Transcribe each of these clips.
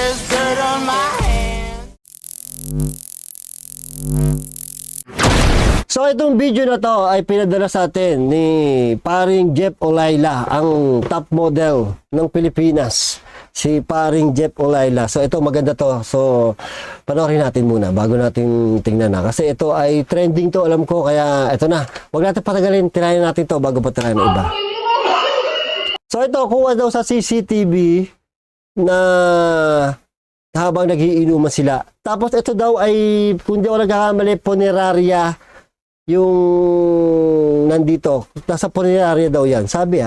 there's dirt on my hands. So itong video na to ay pinadala sa atin ni paring Jeff Olayla, ang top model ng Pilipinas. Si paring Jeff Olayla. So ito maganda to. So panoorin natin muna bago natin tingnan na. Kasi ito ay trending to, alam ko. Kaya ito na. Huwag natin patagalin. Tirayan natin to bago pa tirayan ng iba. So ito, kuha daw sa CCTV na habang nagiinuman sila. Tapos ito daw ay, kung di ako nagkakamali, punerarya yung nandito. Nasa punerarya daw yan. Sabi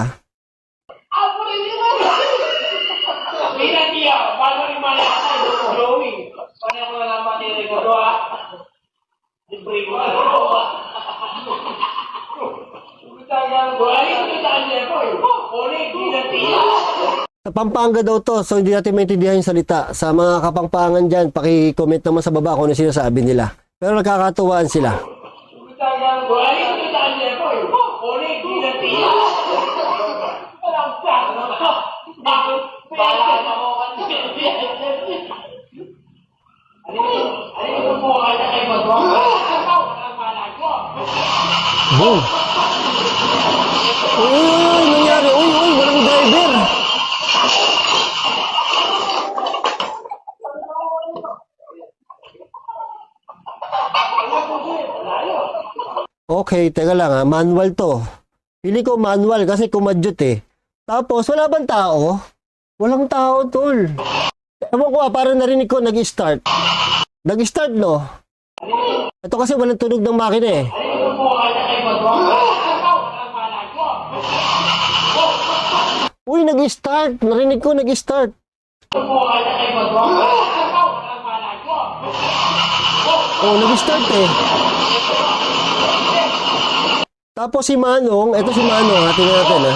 sa Pampanga daw to, so hindi natin maintindihan yung salita. Sa mga Kapampangan dyan, paki-comment naman sa baba kung ano sinasabi nila. Pero nagkakatuwaan sila. Wow! Uy, nangyari? Uy, walang driver! Okay, teka lang ha, manual to. Pili ko manual kasi kumadyot eh. Tapos, wala bang tao? Walang tao, tol. Ewan ko parang narinig ko, nag-start. Nag-start, no? Ito kasi walang tunog ng makina eh. Uy, nag-start. Narinig ko, nag-start. Oh, nag-start eh. Tapos si Manong, eto si Manong, tingnan natin ha.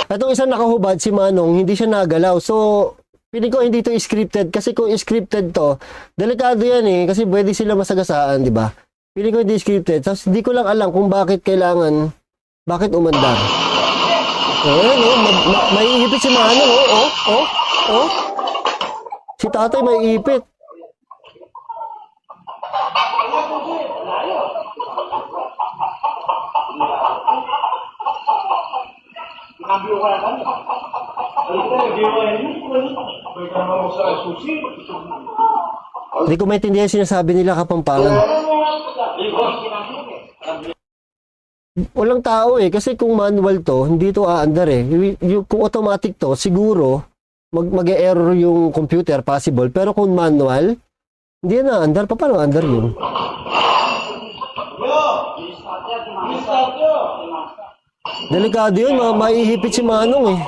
Etong isang nakahubad, si Manong, hindi siya nagalaw. So, piling ko hindi ito scripted. Kasi kung scripted to, delikado yan eh. Kasi pwede sila masagasaan, di ba? Piling ko hindi scripted. Tapos, hindi ko lang alam kung bakit kailangan, bakit umandar. Ayan, may ipit si Manong, oh. Si tatay may ipit. Hindi ko maintindihan sinasabi nila Kapampangan. Walang tao eh. Kasi kung manual to, hindi to aandar eh. Kung automatic to, siguro mag-error yung computer, possible. Pero kung manual, hindi na aandar. Paano aandar yun? Delikado yun, maihipit si Manong eh.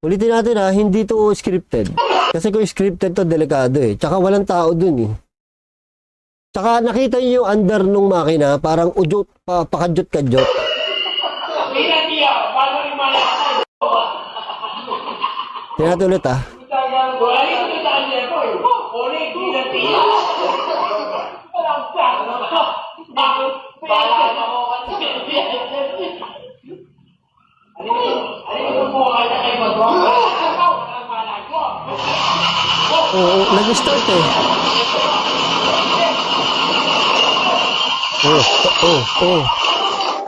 Ulitin natin ha, hindi to scripted. Kasi kung scripted to, delikado eh. Tsaka walang tao dun eh. Tsaka nakita niyo yung under nung makina, parang ujot, pakajot-kajot. Tingnan natin ulit ha. Oo, nag-start eh.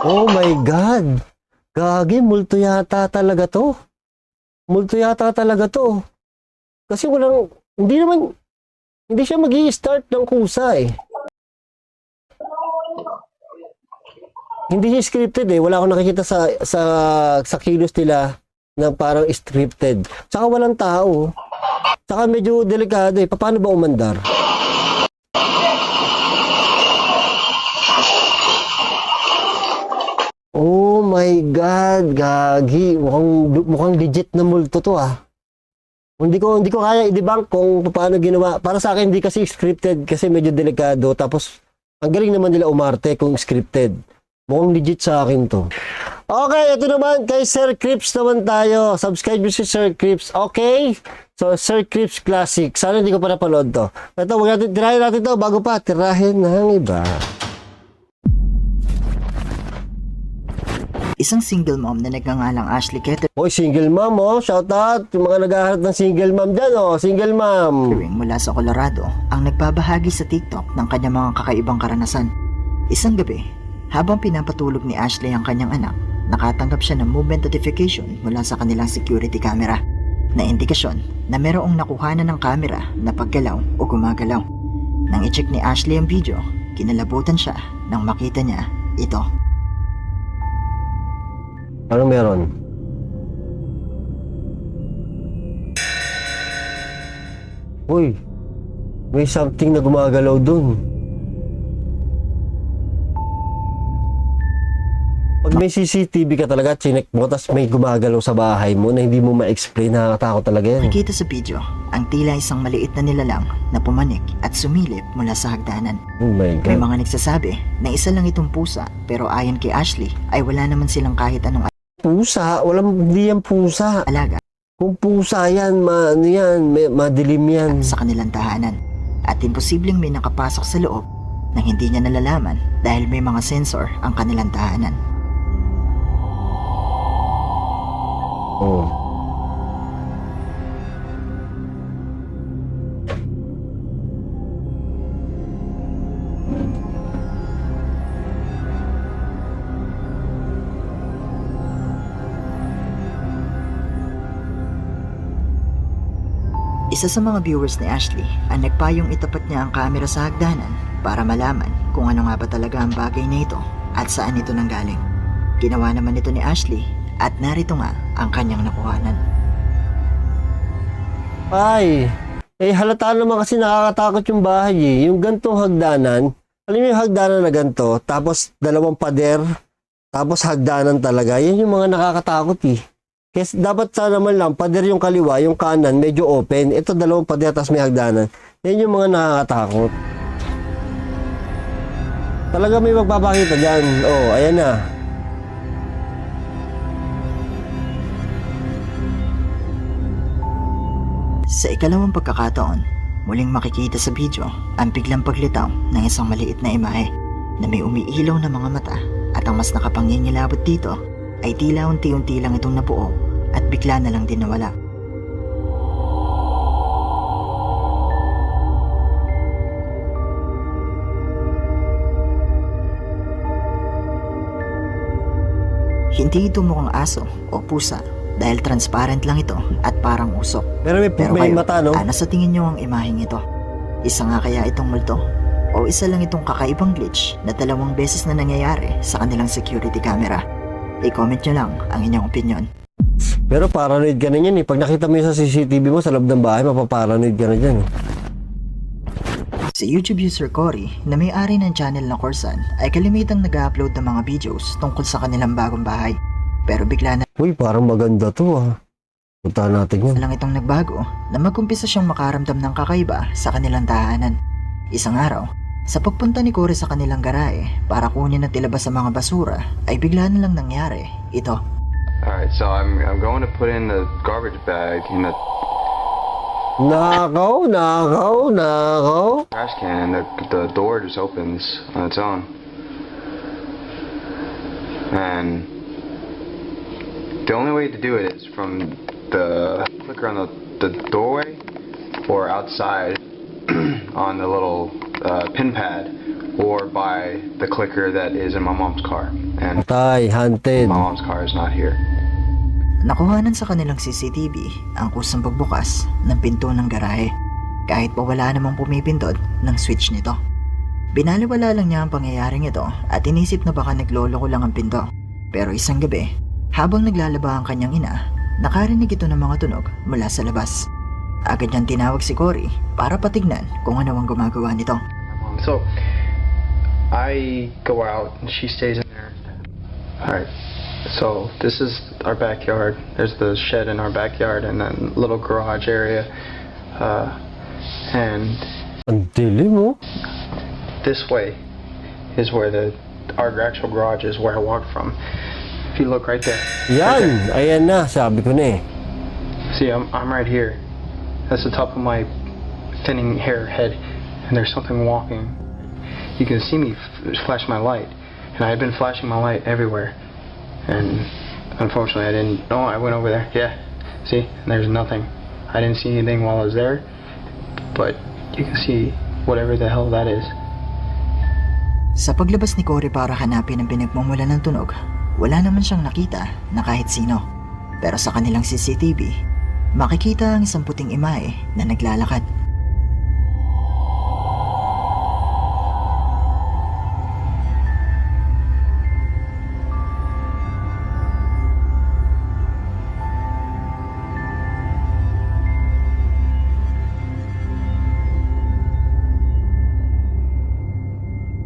Oh my God. Gagi, multo yata talaga to. Multo yata talaga to. Kasi hindi siya magi-start ng kusa eh. Hindi siya scripted eh. Wala akong nakikita sa kilos nila na parang scripted. Tsaka walang tao. Tsaka medyo delikado eh. Paano ba umandar? Oh my God, gagi. Mukhang legit na multo to ah. Hindi ko kaya i-debunk kung paano ginawa. Para sa akin, hindi kasi scripted kasi medyo delikado. Tapos, ang galing naman nila umarte kung scripted. Mukhang legit sa akin to. Okay, ito naman kay Sir Crips naman tayo. Subscribe nyo si Sir Crips. Okay? So, Sir Crips Classic. Sana hindi ko pa napanood to. Ito, tirahin natin to bago pa tirahin ng iba. Isang single mom na nagngangalang Ashley Catering Oy, single mom, oh. Shout out. Yung mga naghahanap ng single mom dyan, oh. Single mom. mula sa Colorado ang nagbabahagi sa TikTok ng kanyang mga kakaibang karanasan. Isang gabi, habang pinapatulog ni Ashley ang kanyang anak, nakatanggap siya ng movement notification mula sa kanilang security camera na indikasyon na merong nakuhanan ng camera na paggalaw o gumagalaw. Nang i-check ni Ashley ang video, kinalabutan siya nang makita niya ito. Ano meron? Uy, may something na gumagalaw dun. Pag may CCTV ka talaga, chinek mo, tas may gumagalaw sa bahay mo na hindi mo ma-explain, nakakatakot talaga yan. Nakita sa video ang tila isang maliit na nilalang na pumanik at sumilip mula sa hagdanan. Oh my May God. mga nagsasabi na isa lang itong pusa, pero ayon kay Ashley ay wala naman silang kahit anong Pusa? Hindi yan pusa. alaga Kung pusa yan, ano yan, madilim yan. sa kanilang tahanan. At imposibleng may nakapasok sa loob nang hindi niya nalalaman dahil may mga sensor ang kanilang tahanan. Oh. Isa sa mga viewers ni Ashley ang nagpayong itapat niya ang kamera sa hagdanan para malaman kung ano nga ba talaga ang bagay na ito at saan ito nanggaling. Ginawa naman ito ni Ashley at narito nga ang kanyang nakuhanan. Ay, halata naman kasi nakakatakot yung bahay eh. Yung gantong hagdanan, alam mo yung hagdanan na ganto, tapos dalawang pader, tapos hagdanan talaga, yan yung mga nakakatakot eh. Kasi dapat sana naman lang, pader yung kaliwa, yung kanan, medyo open. Ito dalawang pader, tapos may hagdanan. Yan yung mga nakakatakot. Talaga may magpapakita dyan. Oh, ayan na. Sa ikalawang pagkakataon, muling makikita sa video ang biglang paglitaw ng isang maliit na imahe na may umiilaw na mga mata at ang mas nakapangyayilabot dito ay tila unti-unti lang itong nabuo at bigla na lang din nawala. Hindi ito mukhang aso o pusa dahil transparent lang ito at parang usok. Pero may Kayo, mata, no? ano sa tingin nyo ang imaheng ito? Isa nga kaya itong multo? O isa lang itong kakaibang glitch na 2 beses na nangyayari sa kanilang security camera? I-comment nyo lang ang inyong opinion. Pero paranoid ka na yan eh. Pag nakita mo yun sa CCTV mo sa loob ng bahay, mapaparanoid ka na dyan eh. Si YouTube user Cory na may-ari ng channel na Corsan ay kalimitang nag-upload ng mga videos tungkol sa kanilang bagong bahay. Pero bigla na Uy, parang maganda to ah. Punta natin yun. lang itong nagbago na mag-umpisa siyang makaramdam ng kakaiba sa kanilang tahanan. Isang araw, sa pagpunta ni Cory sa kanilang garahe para kunin at ilabas sa mga basura ay bigla na lang nangyari ito. Alright, so I'm going to put in the garbage bag in the Nakaw. trash can, and the door just opens on its own. And the only way to do it is from the clicker on the doorway or outside on the little pin pad or by the clicker that is in my mom's car. And Patay, hunted. my mom's car is not here. Nakuhanan sa kanilang CCTV ang kusang pagbukas ng pinto ng garahe kahit pa wala namang pumipindot ng switch nito. Binaliwala lang niya ang pangyayaring ito at inisip na baka nagloloko lang ang pinto. Pero isang gabi, habang naglalaba ang kanyang ina, nakarinig ito ng mga tunog mula sa labas. Agad niyang tinawag si Cory para patignan kung ano ang gumagawa nito. So I go out and she stays in there. Alright, so this is our backyard. There's the shed in our backyard and then little garage area. And Ang dilim mo. this way is where our actual garage is, where I walked from. If you look right there. Yan, ayan na, sabi ko na eh. See, I'm right here. That's the top of my thinning hair head, and there's something walking. You can see me flash my light, and I had been flashing my light everywhere, And unfortunately, I didn't. Oh, I went over there. Yeah. See, there's nothing. I didn't see anything while I was there, but you can see whatever the hell that is. Sa paglabas ni Cory para hanapin ang pinagmumulan ng tunog, wala naman siyang nakita na kahit sino. Pero sa kanilang CCTV, makikita ang isang puting imahe na naglalakad.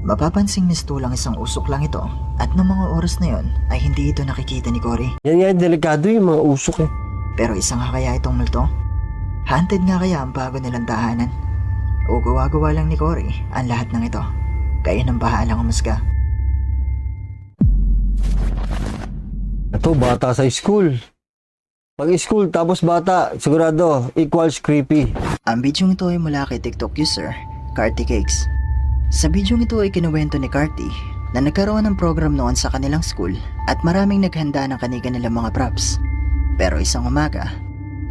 Mapapansing mistulang isang usok lang ito at ng mga oras na yon ay hindi ito nakikita ni Cory. Yan nga yung delikado yung mga usok eh. Pero isang kaya itong multo? Haunted nga kaya ang bago nilang tahanan? O gawa-gawa lang ni Cory ang lahat ng ito? Kaya nang bahalang umusga. Ito, bata sa school. Pag school tapos bata, sigurado equals creepy. Ang bidyong ito ay mula kay TikTok user, Carty Cakes. Sa bidyong ito ay kinuwento ni Carty na nagkaroon ng program noon sa kanilang school at maraming naghanda ng kanilang mga props. Pero isang umaga,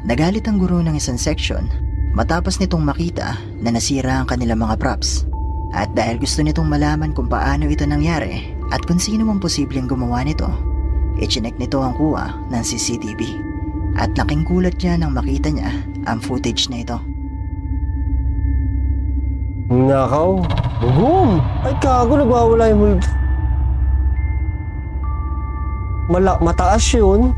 nagalit ang guro ng isang section matapos nitong makita na nasira ang kanilang mga props. At dahil gusto nitong malaman kung paano ito nangyari at kung sino ang posibleng gumawa nito, i-chinek nito ang kuha ng CCTV. At laking gulat niya nang makita niya ang footage na ito. Nakaw. Boom! Ay kago, nagwawala yung multo. Mataas yun.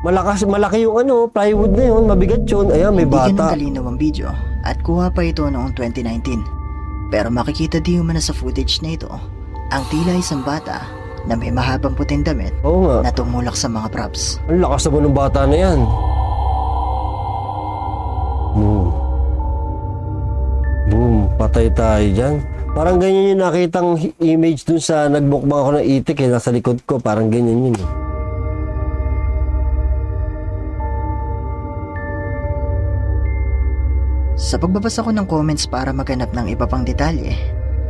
Malaki yung plywood na yun. Mabigat yun. Ayan, may Hindi ganun bata. kalinaw ang video at kuha pa ito noong 2019. Pero makikita di umano sa footage na ito ang tila isang bata na may mahabang puting damit Oo nga. na tumulak sa mga props. Ang lakas naman ng bata na yan. Boom. Boom. Patay tayo dyan. Parang ganyan yung nakitang image dun sa nagbukbang ako ng itik eh. Nasa likod ko. Parang ganyan yun eh. Sa pagbabasa ko ng comments para maghanap ng iba pang detalye,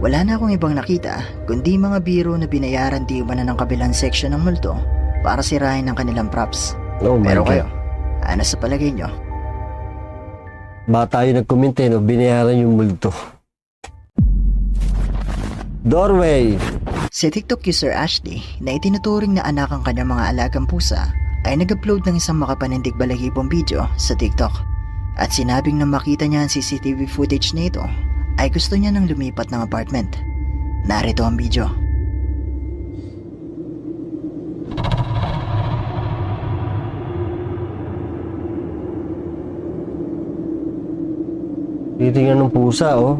wala na akong ibang nakita kundi mga biro na binayaran di umano ng kabilang section ng multo para sirain ang kanilang props. Oh my Pero God. kayo, ano sa palagay nyo? Bata yung nagkommente, no? Binayaran yung multo. Doorway. Si TikTok user Ashley na itinuturing na anak ang kanyang mga alagang pusa ay nag-upload ng isang makapanindig balahibong video sa TikTok. At sinabing nang makita niya ang CCTV footage na ito ay gusto niya nang lumipat ng apartment. Narito ang video. Titingnan ng pusa, oh.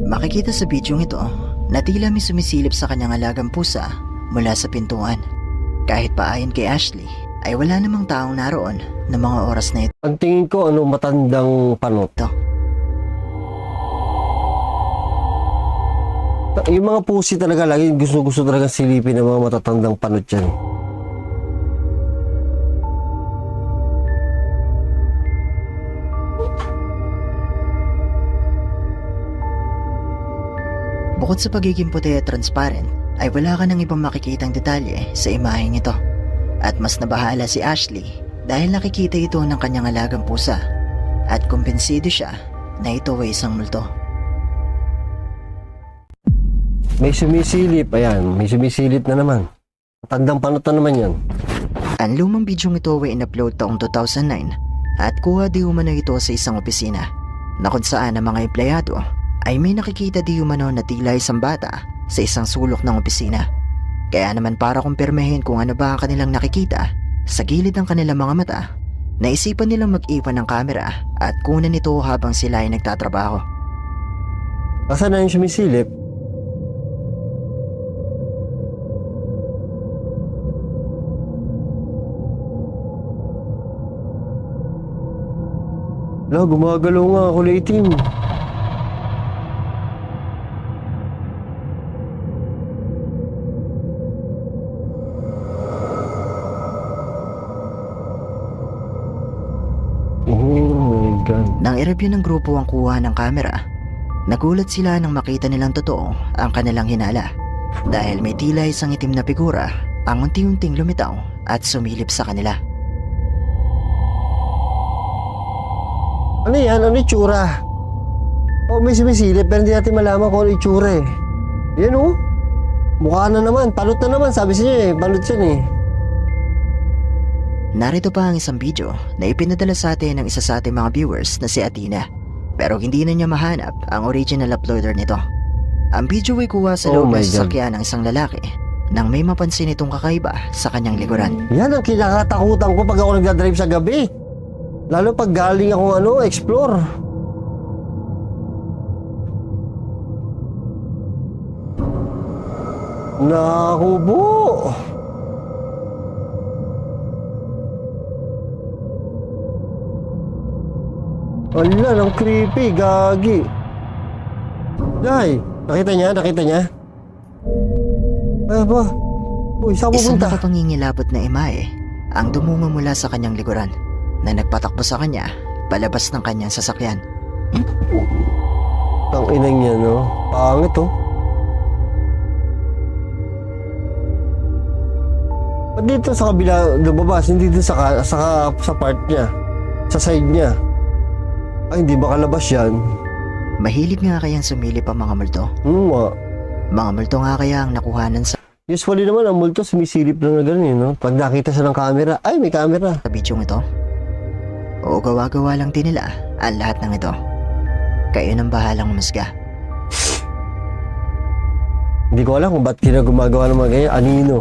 Makikita sa bidyong ito na tila may sumisilip sa kanyang alagang pusa mula sa pintuan. Kahit pa ayon kay Ashley ay wala namang taong naroon ng mga oras na ito. Ang tingin ko, matandang panot. Yung mga pusi talaga, lagi gusto talaga silipin ng mga matatandang panot yan. Bukod sa pagiging puti at transparent, ay wala ka ng ibang makikitang detalye sa imaheng ito. At mas nabahala si Ashley dahil nakikita ito ng kanyang alagang pusa at kumbinsido siya na ito ay isang multo. May sumisilip, ayan, may sumisilip na naman. Matandang panot na naman yan. Ang lumang bidyong ito ay in-upload taong 2009 at kuha di umano ito sa isang opisina na kung saan ang mga empleyado ay may nakikita di umano na tila isang bata sa isang sulok ng opisina. Kaya naman para kumpirmahin kung ano ba ang kanilang nakikita sa gilid ng kanilang mga mata, naisipan nilang mag-iwan ng kamera at kunan ito habang sila ay nagtatrabaho. Asan na yung sumisilip? Gumagalaw nga ako, itim. God. Nang i-review ng grupo ang kuha ng camera, nagulat sila nang makita nilang totoo ang kanilang hinala dahil may tila isang itim na figura ang unti-unting lumitaw at sumilip sa kanila. Ano yan? Ano itsura? Oh, may sumisilip pero hindi natin malaman kung ano itsura eh. Yan oh. Mukha na naman. Palot na naman. Sabi siya eh. Palot yan eh. Narito pa ang isang video na ipinadala sa atin ng isa sa ating mga viewers na si Athena, pero hindi na niya mahanap ang original uploader nito. Ang video ay kuha sa Oh loob my ng God. sasakyan ng isang lalaki nang may mapansin itong kakaiba sa kanyang likuran. Yan ang kinakatakutan ko pag ako nagdadrive sa gabi. Lalo pag galing akong explore. Naku po. Wala, ang creepy, gagi. Day, nakita niya? Nakita niya? Ay ba? Uy, saan Isang pupunta? nakapangingilabot na imahe ang dumungo mula sa kanyang likuran na nagpatakbo sa kanya palabas ng kanyang sasakyan. Ang inang niya, no? Pangit, oh. Ba't dito sa kabila lumabas? Hindi dito sa part niya. Sa side niya. Ay, hindi ba kalabas yan? Mahilig nga kayang sumilip ang mga multo. Nga. Mga multo nga kaya ang nakuhanan sa Usually naman, ang multo sumisilip lang na gano'n, no? Pag nakita siya ng camera, ay, may camera. bidyong ito. O gawa-gawa lang din nila ang lahat ng ito. Kayo nang bahalang umusga. Hindi ko alam kung ba't gumagawa ng mga ganyan. Anino?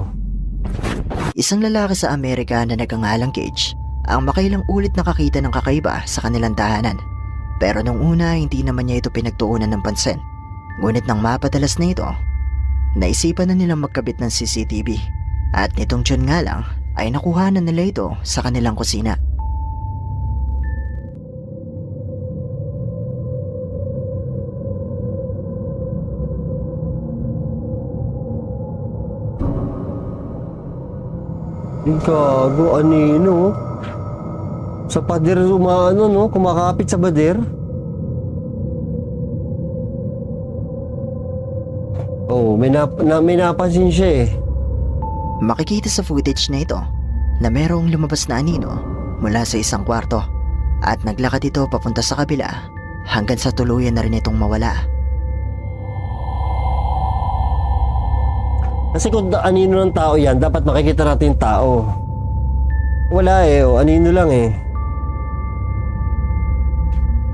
Isang lalaki sa Amerika na nagngangalang Cage ang makailang ulit nakakita ng kakaiba sa kanilang tahanan. Pero nung una hindi naman niya ito pinagtuunan ng pansin. Ngunit nang mapadalas na ito, naisipan na nilang magkabit ng CCTV. At nitong June nga lang ay nakuhanan nila ito sa kanilang kusina. Gago, anino? Sa pader umaano, no? Kumakapit sa pader. Oh, may napansin siya eh. Makikita sa footage na ito na merong lumabas na anino mula sa isang kwarto at naglakad ito papunta sa kabila hanggang sa tuluyan na rin itong mawala. Kasi kung anino ng tao yan, dapat makikita natin yung tao. Wala eh, oh, anino lang eh.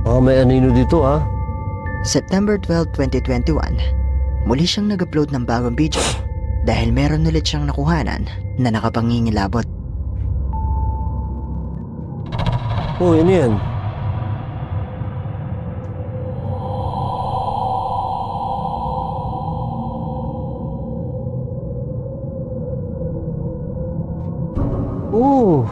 Oh, may anino dito ah. September 12, 2021, muli siyang nag-upload ng bagong video dahil meron ulit siyang nakuhanan na nakapangingilabot. Oh, yun yan. Oh.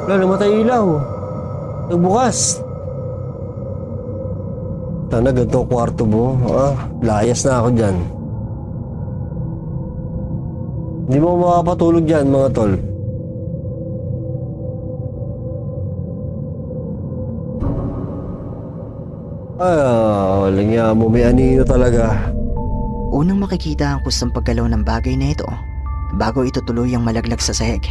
Wala, namatay ilaw. Nagbukas. Tana, ganito kwarto mo. Layas na ako dyan. Hindi mo makapatulog dyan, mga tol. Walang nga mo. May anino talaga. Unang makikita ang kusang paggalaw ng bagay na ito bago ito tuluyang malaglag sa sahig.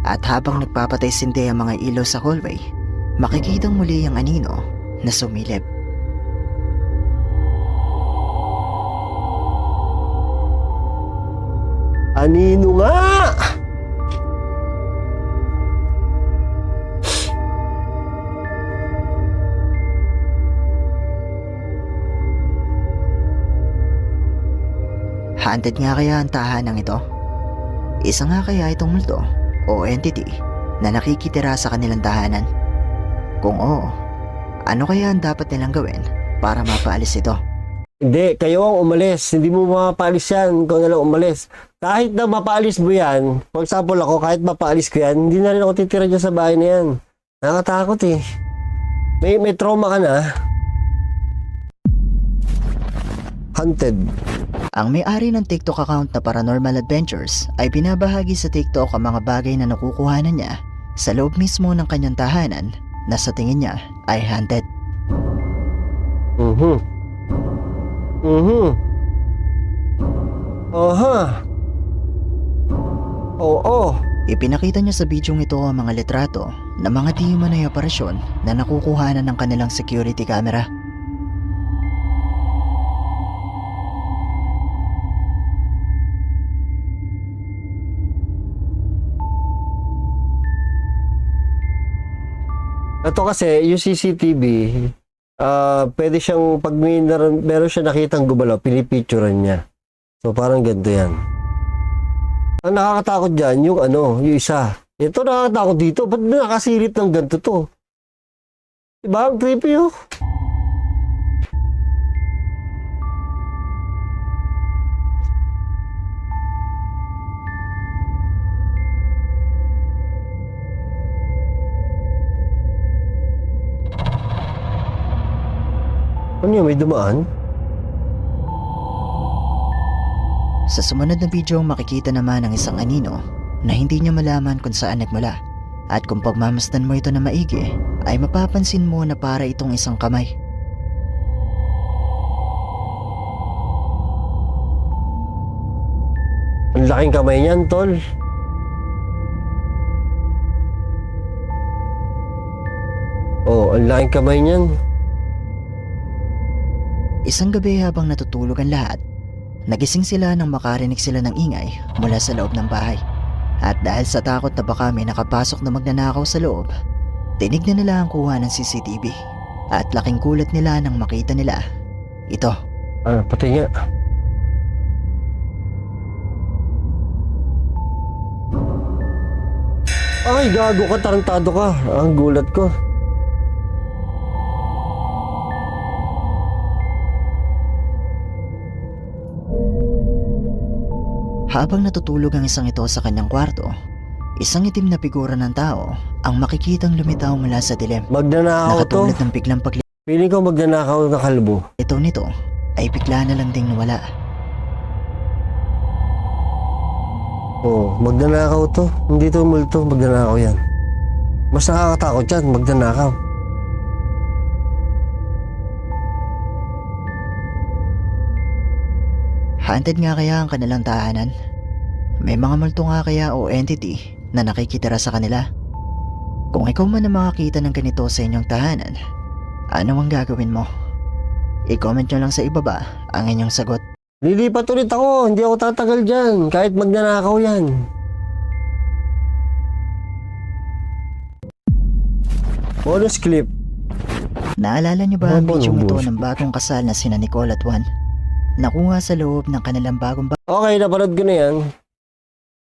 At habang nagpapatay sindi ang mga ilaw sa hallway, makikitang muli ang anino na sumilip. Anino nga! Haunted nga kaya ang tahanang ito? Isa nga kaya itong multo o entity na nakikitira sa kanilang tahanan? Kung oo, ano kaya ang dapat nilang gawin para mapaalis ito? Hindi, kayo ang umalis. Hindi mo mapaalis yan kung nalang umalis. Kahit na mapaalis mo yan, for example ako, kahit mapaalis ko yan, hindi na rin ako titira dyan sa bahay na yan. Nakakatakot eh. May trauma ka na. Haunted. Ang may-ari ng TikTok account na Paranormal Adventures ay binabahagi sa TikTok ang mga bagay na nakukuhanan niya sa loob mismo ng kanyang tahanan na sa tingin niya ay haunted. Aha. Oo. Ipinakita niya sa bidyong ito ang mga litrato ng mga di umano'y operasyon na nakukuhanan ng kanilang security camera. Ito kasi, yung CCTV, pwede siyang, pag meron siya nakitang gumalaw, pinipicturean niya. So, parang ganito yan. Ang nakakatakot dyan, yung yung isa. Ito nakakatakot dito. Ba't nakasirit ng ganito to? Diba? Ang creepy, oh. Ano yun? May dumaan? Sa sumunod na video, makikita naman ang isang anino na hindi niya malaman kung saan nagmula. At kung pagmamasdan mo ito na maigi, ay mapapansin mo na para itong isang kamay. Ang laking kamay niyan, tol. Oh, ang laking kamay niyan. Isang gabi habang natutulog ang lahat, nagising sila nang makarinig sila ng ingay mula sa loob ng bahay. At dahil sa takot na baka may nakapasok na magnanakaw sa loob, tinignan nila ang kuha ng CCTV. At laking gulat nila nang makita nila ito. Pati nga. Ay, gago ka, tarantado ka. Ang gulat ko. Habang natutulog ang isang ito sa kanyang kwarto, isang itim na figura ng tao ang makikitang lumitaw mula sa dilim. Magnanakaw to. Nakatulad ng biglang Feeling ko magnanakaw na kalbo. paglitaw nito ay bigla na lang ding nawala. Oh, magnanakaw to. Hindi to multo, magnanakaw yan. Mas nakakatakot yan, magnanakaw. Haunted nga kaya ang kanilang tahanan? May mga multo nga kaya o entity na nakikitira sa kanila? Kung ikaw man ang makakita ng ganito sa inyong tahanan, ano ang gagawin mo? I-comment nyo lang sa ibaba ang inyong sagot. Lilipat ulit ako, hindi ako tatagal dyan. Kahit magnanakaw yan. Bonus clip. Naalala nyo ba ang Ano ba video ang ito bullshit? ng bagong kasal na sina Nicole at Juan? Nakuha sa loob ng kanilang bagong Okay, napanood ko na yan.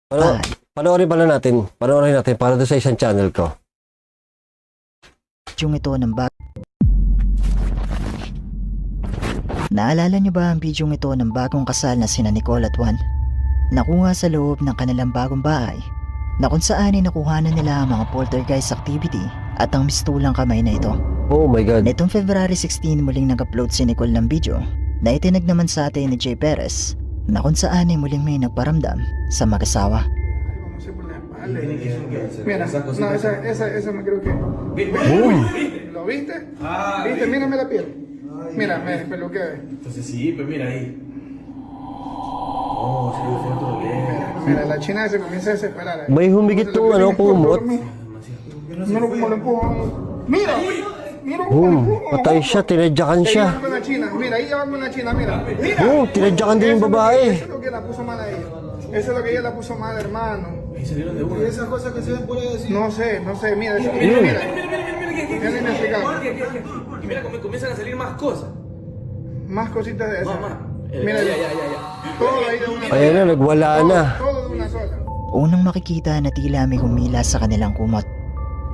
bahay. Panoorin pala natin. Panoorin natin para doon sa isang channel ko. Yung ito ng Naalala nyo ba ang video ito ng bagong kasal na sina Nicole at Juan? Nakuha sa loob ng kanilang bagong bahay na kung saan ay nakuhanan nila ang mga poltergeist activity at ang mistulang kamay na ito. Oh my God. Nitong February 16 muling nag-upload si Nicole ng video na itinag naman sa atin ni Jay Perez na kung saan ay muling may nagparamdam sa mag-asawa. Mira, no, esa me creo que. ¿Lo viste? ¿Viste? Mírame la piel. Mira, me peluqué. Entonces sí, pues mira ahí. Oh, sí, fue otro lejos. Mira, la china se comienza a desesperar. May humigit tong kumot. Mira cómo lo empujo. Mira, mira cómo lo empujo. Patay siya, tinadyakan Ahí siya. va una china. Mira, ahí va una china. Mira, mira. Tinadyakan din yung Eso babae. es lo que la puso mal a ella. Eso es lo que ella la puso mal, hermano. Y salieron de una. Y esas cosas que se ven por ahí así. No sé, mira, mira. Mira, es inexplicable. Y mira cómo comienzan a salir más cosas. Más cositas de esas. Mamá. Mira, Ya. todo ahí de una Ayan na, nagwala na. Todo de una sola. Unang makikita na tila may humila sa kanilang kumot.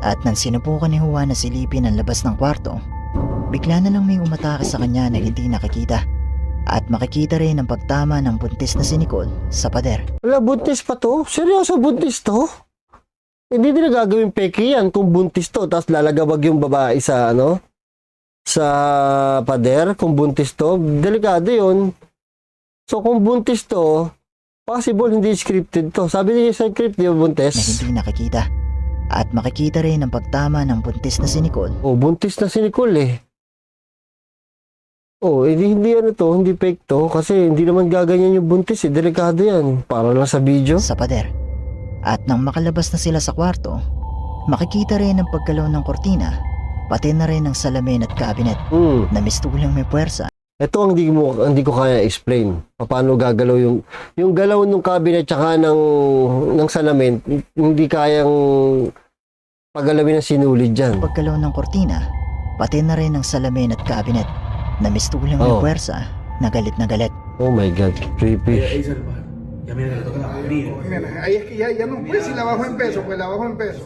At nang sinubukan ni Juan na silipin ang labas ng kwarto, bigla na lang may umatake sa kanya na hindi nakikita. At makikita rin ang pagtama ng buntis na si Nicole sa pader. Wala, buntis pa to? Seryoso, buntis to? Hindi nila gagawin peke yan kung buntis to, tapos lalagabag yung babae sa sa pader kung buntis to. Delikado yun. So kung buntis to, possible hindi scripted to. Sabi niya sa script, di ba na buntis? hindi nakikita. At makikita rin ang pagtama ng buntis na si Nicole. Oh, buntis na si Nicole eh. Oh, hindi ano to, hindi fake to. Kasi hindi naman gaganyan yung buntis eh. Delikado yan. Para lang sa video. Sa pader. At nang makalabas na sila sa kwarto, makikita rin ang paggalaw ng kortina, pati na rin ang salamin at cabinet na mistulang may puwersa. Ito ang hindi ko kaya explain. Paano gagalaw yung galaw ng cabinet tsaka ng salamin, hindi kayang pagalawin ng sinulid dyan. Paggalaw ng kortina, pati na rin ang salamin at cabinet na mistulang may Oh. puwersa na galit na galit. Oh my God, creepy. Ahí sale el pájaro. Ya mira que le toca la abrir. Mira, ahí es que ya no puede si la bajo en peso, pues la bajo en peso.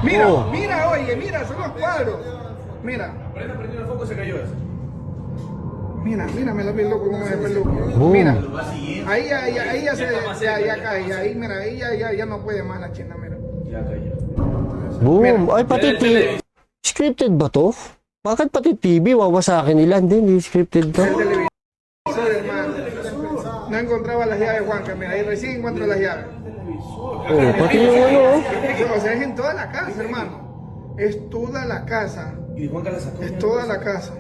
Mira, Oh. mira, oye, mira, son los cuadros. Mira, Prendió el foco, se cayó eso. mira, me la vi loco, como me ve loco. Oh. Mira, ahí ya cae, ahí mira, ahí ya no puede más la china, mira. Ya cayó. Boom! Ay, pati scripted ba to? Bakit pati TV wawasakin nila? Hindi scripted to. El televisor, hermano. No encontraba las llaves, Juanca, mira, ahí recién encuentro las llaves. Oh, pati yung ano. O sea, es en toda la casa, hermano. Es toda la casa. Y Juanca la sacó. Es toda la casa.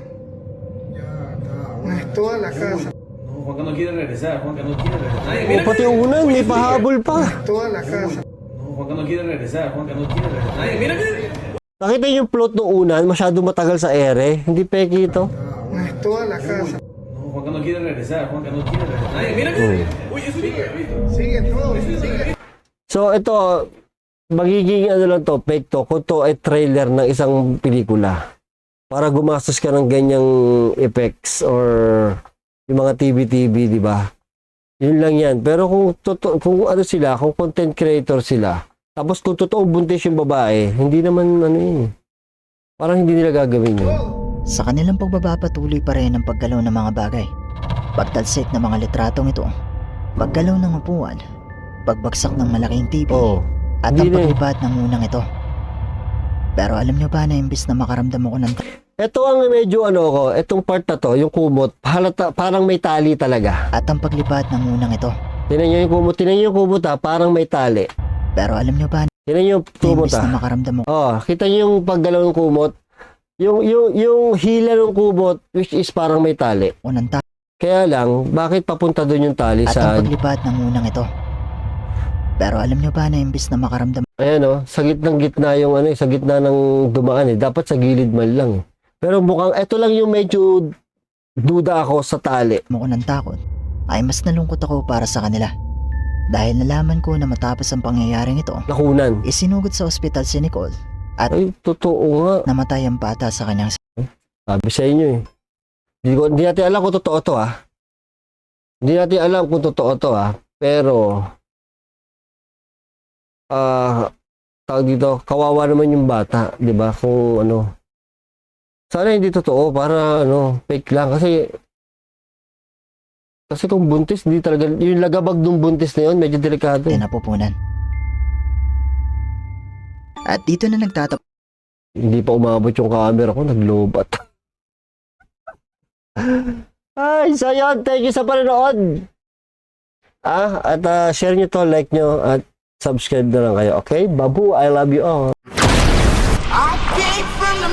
Es toda la casa. No, Juanca no quiere regresar. Juanca no quiere regresar. Ay, Oh, mira, pati yung unan, may pahabol pa. Toda la casa. no, Juanca no quiere regresar. Juanca no quiere regresar. Ay, mira, mira. Nakita niyo yung plot ng unan, masyado matagal sa ere. Hindi peki ito. Es toda la casa. No, Juanca no quiere regresar. Juanca no quiere regresar. Ay, mira, mira. Uy, eso sigue. Sigue todo, sigue. So ito, magiging ano lang to, fake to, kung to ay trailer ng isang pelikula. Para gumastos ka ng ganyang effects or yung mga TV, di ba? Yun lang yan. Pero kung ano sila, kung content creator sila, tapos kung totoong buntis yung babae, hindi naman ano yun. Parang hindi nila gagawin yun. Sa kanilang pagbabapatuloy pa rin ang paggalaw ng mga bagay. Pagtalsik ng mga litratong ito, paggalaw ng upuan, pagbagsak ng malaking TV, Oo. at Hindi ang na eh. paglipat ng unang ito. Pero alam nyo ba na imbis na makaramdam ako ng Ito ang medyo ano ko, itong part na to, yung kumot, halata, parang may tali talaga. at ang paglipat ng unang ito. Tinan nyo yung kumot ha, parang may tali. Pero alam nyo ba na Tinan nyo yung kumot imbis na ha. makaramdam ako Oh, kita nyo yung paggalaw ng kumot. Yung hila ng kumot, which is parang may tali. ng takot Kaya lang, bakit papunta doon yung tali at sa... ang paglipat ng unang ito. Pero alam nyo ba na imbis na makaramdam Ayan o, sa gitna yung ano, sa gitna ng dumaan eh. Dapat sa gilid man lang eh. Pero mukhang, ito lang yung medyo duda ako sa tali. ako ng takot, ay mas nalungkot ako para sa kanila. Dahil nalaman ko na matapos ang pangyayaring ito, Nakunan. isinugod sa ospital si Nicole at Ay, totoo nga. namatay ang bata sa kanyang Sabi sa inyo eh. Hindi natin alam kung totoo to ah. Hindi natin alam kung totoo to ah. Pero, tawag dito, kawawa naman yung bata. Di ba? Kung ano. Sana hindi totoo para ano, fake lang. Kasi kung buntis, hindi talaga, yung lagabag ng buntis na yun, medyo delikado. napupunan. At dito na nagtatapos Hindi pa umabot yung camera ko, naglobat. Ay, so yun, thank you sa panonood. At share nyo to, like nyo, at subscribe na lang kayo. Okay? Babu, I love you all. I came from the